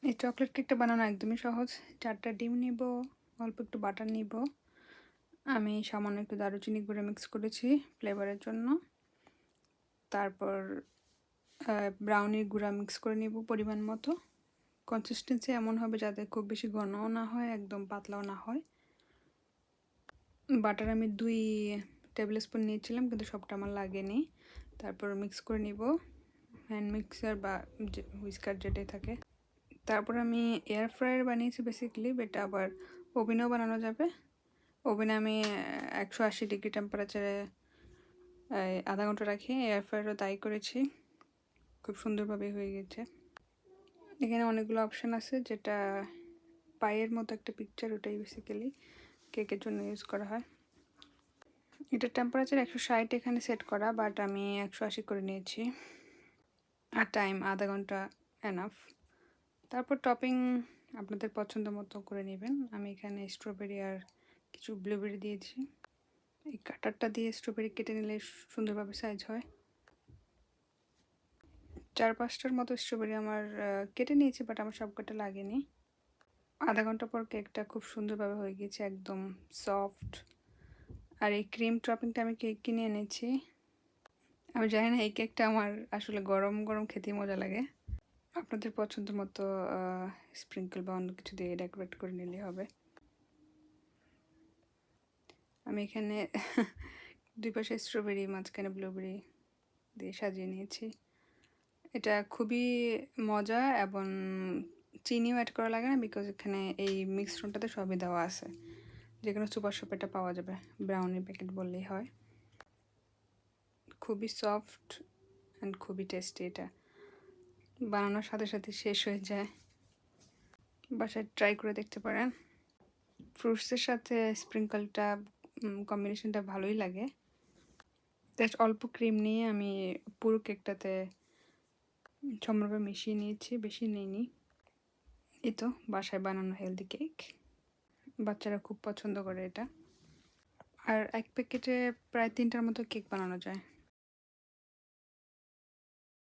এই চকলেট কেকটা বানানো একদমই সহজ। 4টা ডিম নিব, অল্প একটু বাটার নিব। আমি সামান্য একটু দারুচিনি গুঁড়ো মিক্স করেছি ফ্লেভারের জন্য। তারপর ব্রাউনির গুঁড়া মিক্স করে নিব পরিমাণ মতো। কনসিস্টেন্সি এমন হবে যাতে খুব বেশি ঘনও না হয়, একদম পাতলাও না হয়। বাটার আমি 2 টেবিল স্পুন নিয়েছিলাম, কিন্তু সবটা আমার লাগেনি। তারপর মিক্স করে নিব হ্যান্ড মিক্সার বা হুইস্কার যেটাই থাকে। তারপর আমি এয়ার ফ্রায়ার বানিয়েছি বেসিক্যালি, এটা আবার ওভেনেও বানানো যাবে। ওভেনে আমি 180 ডিগ্রি টেম্পারেচারে আধা ঘন্টা রাখি। এয়ার ফ্রায়ারও তাই করেছি, খুব সুন্দরভাবে হয়ে গেছে। এখানে অনেকগুলো অপশান আছে, যেটা পায়ের মতো একটা পিকচার, ওটাই বেসিক্যালি কেকের জন্য ইউজ করা হয়। এটার টেম্পারেচার 160 এখানে সেট করা, বাট আমি 180 করে নিয়েছি। আর টাইম আধা ঘন্টা এনাফ। তারপর টপিং আপনাদের পছন্দ মতো করে নেবেন। আমি এখানে স্ট্রবেরি আর কিছু ব্লুবেরি দিয়েছি। এই কাটারটা দিয়ে স্ট্রবেরি কেটে নিলে সুন্দরভাবে সাইজ হয়। 4-5টার মতো স্ট্রবেরি আমার কেটে নিয়েছি, বাট আমার সবকটা লাগেনি। আধা ঘন্টা পর কেকটা খুব সুন্দরভাবে হয়ে গিয়েছে, একদম সফট। আর এই ক্রিম টপিংটা আমি কেক কিনে এনেছি। আমি জানি না এই কেকটা আমার আসলে গরম গরম খেতেই মজা লাগে। আপনাদের পছন্দ মতো স্প্রিঙ্কল বা অন্য কিছু দিয়ে ডেকোরেট করে নিলে হবে। আমি এখানে 2 পাশে স্ট্রবেরি, মাঝখানে ব্লুবেরি দিয়ে সাজিয়ে নিয়েছি। এটা খুবই মজা, এবং চিনিও অ্যাড করা লাগে না, বিকজ এখানে এই মিশ্রণটাতে সবই দেওয়া আছে। যে কোনো সুপার শপে এটা পাওয়া যাবে, ব্রাউনি প্যাকেট বললেই হয়। খুবই সফট অ্যান্ড খুবই টেস্টি। এটা বানানোর সাথে সাথে শেষ হয়ে যায়। বাসায় ট্রাই করে দেখতে পারেন। ফ্রুটসের সাথে স্প্রিঙ্কলটা কম্বিনেশনটা ভালোই লাগে। জাস্ট অল্প ক্রিম নিয়ে আমি পুরো কেকটাতে সম্পূর্ণভাবে মিশিয়ে নিয়েছি, বেশি নিইনি। এই তো বাসায় বানানো হেলদি কেক। বাচ্চারা খুব পছন্দ করে এটা। আর এক প্যাকেটে প্রায় 3টার মতো কেক বানানো যায়।